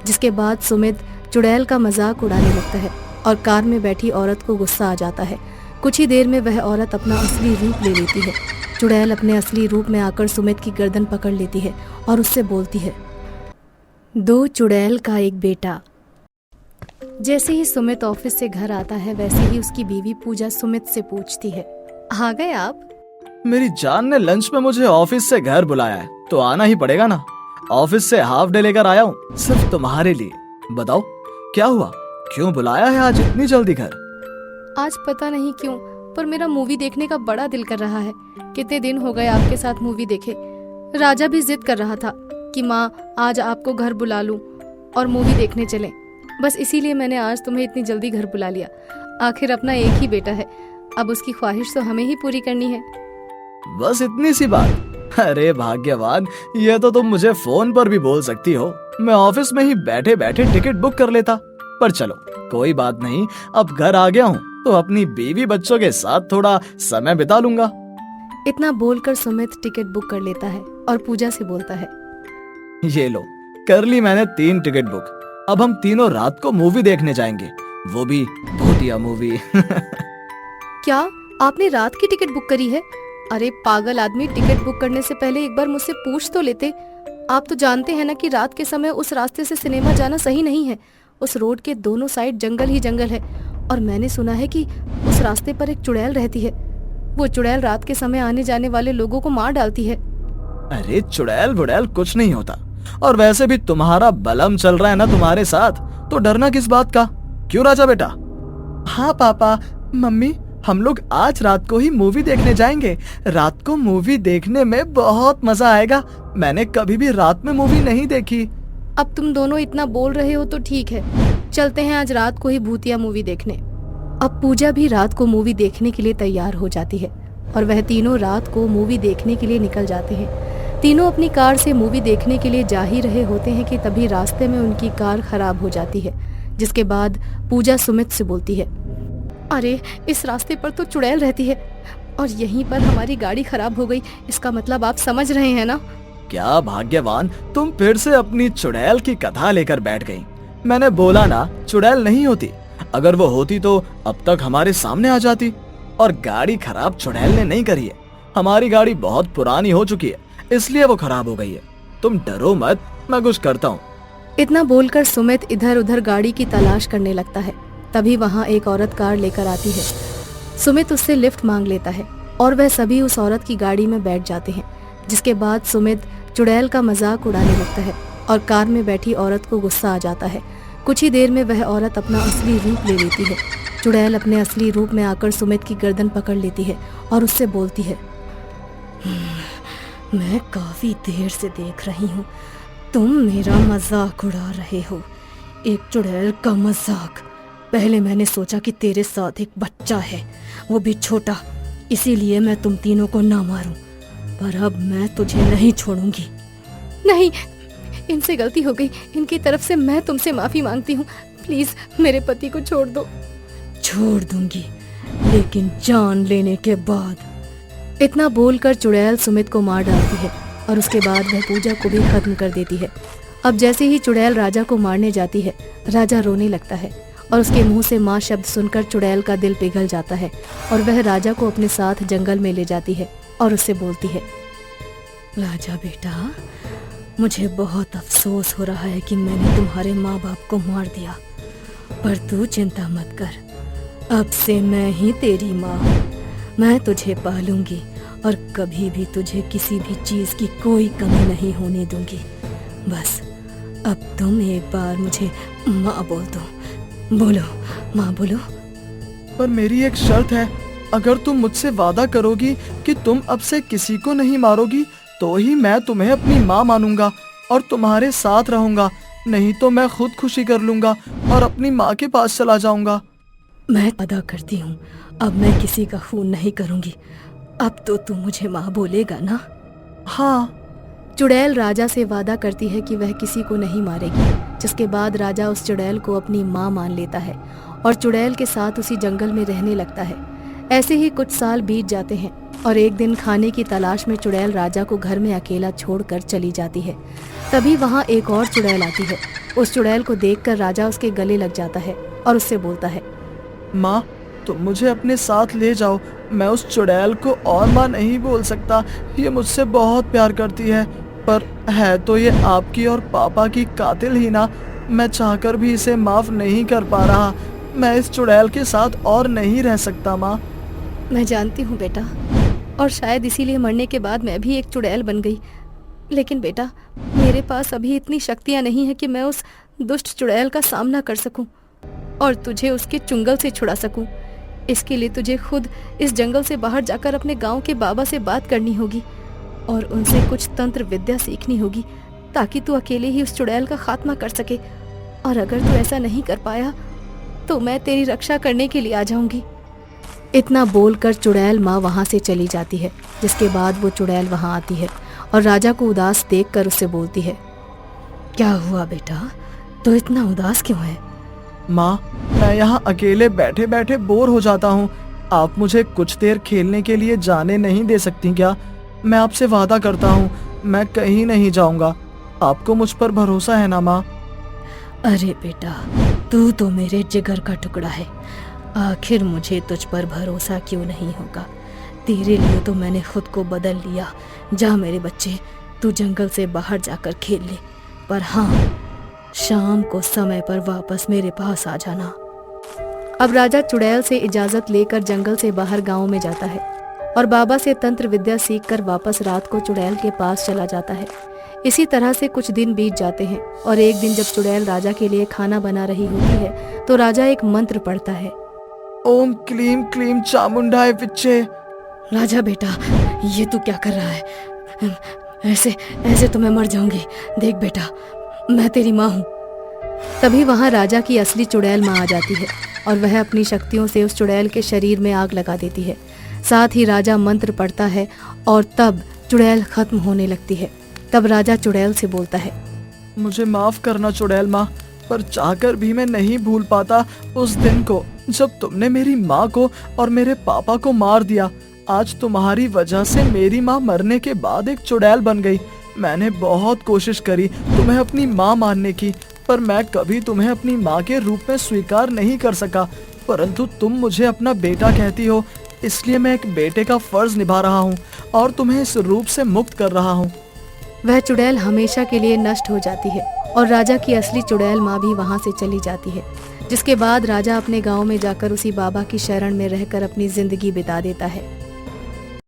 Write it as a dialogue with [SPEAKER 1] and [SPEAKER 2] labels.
[SPEAKER 1] जिसके बाद सुमित चुड़ैल का मजाक उड़ाने लगता है और कार में बैठी औरत को गुस्सा आ जाता है। कुछ ही देर में वह औरत अपना असली रूप ले लेती है। चुड़ैल अपने असली रूप में आकर सुमित की गर्दन पकड़ लेती है और उससे बोलती है, 2 चुड़ैल का एक बेटा। जैसे ही सुमित ऑफिस से घर आता है वैसे ही उसकी बीवी पूजा सुमित से पूछती है, आ गए आप?
[SPEAKER 2] मेरी जान ने लंच में मुझे ऑफिस से घर बुलाया है तो आना ही पड़ेगा ना। ऑफिस से हाफ डे लेकर आया हूँ सिर्फ तुम्हारे लिए। बताओ क्या हुआ, क्यों बुलाया है आज इतनी जल्दी घर?
[SPEAKER 1] आज पता नहीं क्यों पर मेरा मूवी देखने का बड़ा दिल कर रहा है। कितने दिन हो गए आपके साथ मूवी देखे। राजा भी जिद कर रहा था कि माँ आज आपको घर बुला लूं और मूवी देखने चलें। बस इसीलिए मैंने आज तुम्हें इतनी जल्दी घर बुला लिया। आखिर अपना एक ही बेटा है, अब उसकी ख्वाहिश तो हमें ही पूरी करनी है।
[SPEAKER 2] बस इतनी सी बात? अरे भाग्यवान, ये तो तुम मुझे फोन पर भी बोल सकती हो। मैं ऑफिस में ही बैठे बैठे टिकट बुक कर लेता। पर चलो कोई बात नहीं, अब घर आ गया हूँ तो अपनी बीवी बच्चों के साथ थोड़ा समय बिता लूंगा।
[SPEAKER 1] इतना बोलकर सुमित टिकट बुक कर लेता है और पूजा से बोलता है,
[SPEAKER 2] ये लो, कर ली मैंने 3 टिकट बुक। अब हम तीनों रात को मूवी देखने जाएंगे, वो भी भूतिया मूवी।
[SPEAKER 1] क्या आपने रात की टिकट बुक करी है? अरे पागल आदमी, टिकट बुक करने से पहले एक बार मुझसे पूछ तो लेते। आप तो जानते हैं ना कि रात के समय उस रास्ते से सिनेमा जाना सही नहीं है। उस रोड के दोनों साइड जंगल ही जंगल है और मैंने सुना है कि उस रास्ते पर एक चुड़ैल रहती है। वो चुड़ैल रात के समय आने जाने वाले लोगों को मार डालती है।
[SPEAKER 2] अरे चुड़ैल बुड़ैल कुछ नहीं होता, और वैसे भी तुम्हारा बलम चल रहा है ना तुम्हारे साथ, तो डरना किस बात का? क्यों राजा बेटा? हाँ पापा मम्मी, हम लोग आज रात को ही मूवी देखने जाएंगे। रात को मूवी देखने में बहुत मजा आएगा। मैंने कभी भी रात में मूवी नहीं देखी।
[SPEAKER 1] अब तुम दोनों इतना बोल रहे हो तो ठीक है, चलते हैं आज रात को ही भूतिया मूवी देखने। अब पूजा भी रात को मूवी देखने के लिए तैयार हो जाती है और वह तीनों रात को मूवी देखने के लिए निकल जाते हैं। तीनों अपनी कार से मूवी देखने के लिए जा ही रहे होते हैं कि तभी रास्ते में उनकी कार खराब हो जाती है। जिसके बाद पूजा सुमित से बोलती है, अरे इस रास्ते पर तो चुड़ैल रहती है और यहीं पर हमारी गाड़ी खराब हो गई। इसका मतलब आप समझ रहे हैं ना?
[SPEAKER 2] क्या भाग्यवान, तुम फिर से अपनी चुड़ैल की कथा लेकर बैठ गई। मैंने बोला ना चुड़ैल नहीं होती। अगर वो होती तो अब तक हमारे सामने आ जाती। और गाड़ी खराब चुड़ैल ने नहीं करी है, हमारी गाड़ी बहुत पुरानी हो चुकी है, इसलिए वो खराब हो गई है। तुम डरो मत, मैं कुछ करता हूँ।
[SPEAKER 1] इतना बोलकर सुमित इधर उधर गाड़ी की तलाश करने लगता है। तभी वहाँ एक औरत कार लेकर आती है। सुमित उससे लिफ्ट मांग लेता है और वह सभी उस औरत की गाड़ी में बैठ जाते हैं। जिसके बाद सुमित चुड़ैल का मजाक उड़ाने लगता है और कार में बैठी औरत को गुस्सा आ जाता है। कुछ ही देर में वह औरत अपना असली रूप ले लेती है। चुड़ैल अपने असली रूप में आकर सुमित की गर्दन पकड़ लेती है और उससे बोलती है, मैं काफी देर से देख रही हूँ, तुम मेरा मजाक उड़ा रहे हो। एक चुड़ैल का मजाक। पहले मैंने सोचा कि तेरे साथ एक बच्चा है, वो भी छोटा, इसीलिए मैं तुम तीनों को ना मारूं, पर अब मैं तुझे नहीं छोड़ूंगी। नहीं, इनसे गलती हो गई, इनकी तरफ से मैं तुमसे माफी मांगती हूँ। प्लीज मेरे पति को छोड़ दो। छोड़ दूंगी, लेकिन जान लेने के बाद। इतना बोलकर चुड़ैल सुमित को मार डालती है और उसके बाद वह पूजा को भी खत्म कर देती है। अब जैसे ही चुड़ैल राजा को मारने जाती है, राजा रोने लगता है और उसके मुंह से माँ शब्द सुनकर चुड़ैल का दिल पिघल जाता है और वह राजा को अपने साथ जंगल में ले जाती है और उससे बोलती है, राजा बेटा, मुझे बहुत अफसोस हो रहा है कि मैंने तुम्हारे माँ बाप को मार दिया, पर तू चिंता मत कर, अब से मैं ही तेरी माँ हूँ। मैं तुझे पालूंगी और कभी भी तुझे किसी भी चीज की कोई कमी नहीं होने दूंगी। बस अब तुम एक बार मुझे माँ बोल दो। बोलो माँ, बोलो।
[SPEAKER 2] पर मेरी एक शर्त है, अगर तुम मुझसे वादा करोगी कि तुम अब से किसी को नहीं मारोगी तो ही मैं तुम्हें अपनी माँ मानूंगा और तुम्हारे साथ रहूंगा, नहीं तो मैं खुद खुशी कर लूंगा और अपनी माँ के पास चला जाऊंगा।
[SPEAKER 1] मैं वादा करती हूँ, अब मैं किसी का खून नहीं करूंगी। अब तो तू मुझे माँ बोलेगा ना?
[SPEAKER 2] हाँ।
[SPEAKER 1] चुड़ैल राजा से वादा करती है कि वह किसी को नहीं मारेगी। जिसके बाद राजा उस चुड़ैल को अपनी माँ मान लेता है और चुड़ैल के साथ उसी जंगल में रहने लगता है। ऐसे ही कुछ साल बीत जाते हैं और एक दिन खाने की तलाश में चुड़ैल राजा को घर में अकेला छोड़कर चली जाती है। तभी वहाँ एक और चुड़ैल आती है उस चुड़ैल को देखकर राजा उसके गले लग जाता है और उससे बोलता है,
[SPEAKER 2] माँ, तुम मुझे अपने साथ ले जाओ। मैं उस चुड़ैल को और माँ नहीं बोल सकता। ये मुझसे बहुत प्यार करती है, पर है तो ये आपकी और पापा की कातिल ही ना। मैं चाहकर भी इसे माफ नहीं कर पा रहा। मैं इस चुड़ैल के साथ और नहीं रह सकता माँ।
[SPEAKER 1] मैं जानती हूँ बेटा, और शायद इसीलिए मरने के बाद मैं भी एक चुड़ैल बन गई। लेकिन बेटा, मेरे पास अभी इतनी शक्तियाँ नहीं है कि मैं उस दुष्ट चुड़ैल का सामना कर सकूं और तुझे उसके चुंगल से छुड़ा सकूं। इसके लिए तुझे खुद इस जंगल से बाहर जाकर अपने गांव के बाबा से बात करनी होगी और उनसे कुछ तंत्र विद्या सीखनी होगी, ताकि तू अकेले ही उस चुड़ैल का खात्मा कर सके। और अगर तू ऐसा नहीं कर पाया तो मैं तेरी रक्षा करने के लिए आ जाऊंगी। इतना बोलकर चुड़ैल माँ वहाँ से चली जाती है, जिसके बाद वो चुड़ैल वहाँ आती है और राजा को उदास देखकर उससे बोलती है, क्या हुआ बेटा, तो इतना उदास क्यों है?
[SPEAKER 2] माँ, मैं यहाँ अकेले बैठे बैठे बोर हो जाता हूँ। आप मुझे कुछ देर खेलने के लिए जाने नहीं दे सकती क्या? मैं आपसे वादा करता हूँ, मैं कहीं नहीं जाऊँगा। आपको मुझ पर भरोसा है ना माँ?
[SPEAKER 1] अरे बेटा, तू तो मेरे जिगर का टुकड़ा है। आखिर मुझे तुझ पर भरोसा क्यों नहीं होगा? तेरे लिए तो मैंने खुद को बदल लिया। जा मेरे बच्चे, तू जंगल से बाहर जाकर खेल ले, पर हाँ, शाम को समय पर वापस मेरे पास आ जाना। अब राजा चुड़ैल से इजाजत लेकर जंगल से बाहर गांव में जाता है और बाबा से तंत्र विद्या सीखकर वापस रात को चुड़ैल के पास चला जाता है। इसी तरह से कुछ दिन बीत जाते हैं और एक दिन जब चुड़ैल राजा के लिए खाना बना रही होती है तो राजा एक मंत्र पढ़ता है,
[SPEAKER 2] ओम क्लीम क्लीम चामुंडाय विच्चे।
[SPEAKER 1] राजा बेटा, ये तू क्या कर रहा है? ऐसे ऐसे तो मैं मर जाऊंगी। देख बेटा, मैं तेरी माँ हूँ। तभी वहाँ राजा की असली चुड़ैल माँ आ जाती है और वह अपनी शक्तियों से उस चुड़ैल के शरीर में आग लगा देती है। साथ ही राजा मंत्र पढ़ता है और तब चुड़ैल खत्म होने लगती है। तब राजा चुड़ैल से बोलता है,
[SPEAKER 2] मुझे माफ करना चुड़ैल माँ, पर चाहकर भी मैं नहीं भूल पाता उस दिन को जब तुमने मेरी माँ को और मेरे पापा को मार दिया। आज तुम्हारी वजह से मेरी माँ मरने के बाद एक चुड़ैल बन गई। मैंने बहुत कोशिश करी तुम्हें अपनी माँ मानने की, पर मैं कभी तुम्हें अपनी माँ के रूप में स्वीकार नहीं कर सका। परंतु तुम मुझे अपना बेटा कहती हो, इसलिए मैं एक बेटे का फर्ज निभा रहा हूँ और तुम्हें इस रूप से मुक्त कर रहा हूँ।
[SPEAKER 1] वह चुड़ैल हमेशा के लिए नष्ट हो जाती है और राजा की असली चुड़ैल माँ भी वहाँ से चली जाती है, जिसके बाद राजा अपने गांव में जाकर उसी बाबा की शरण में रहकर अपनी जिंदगी बिता देता है।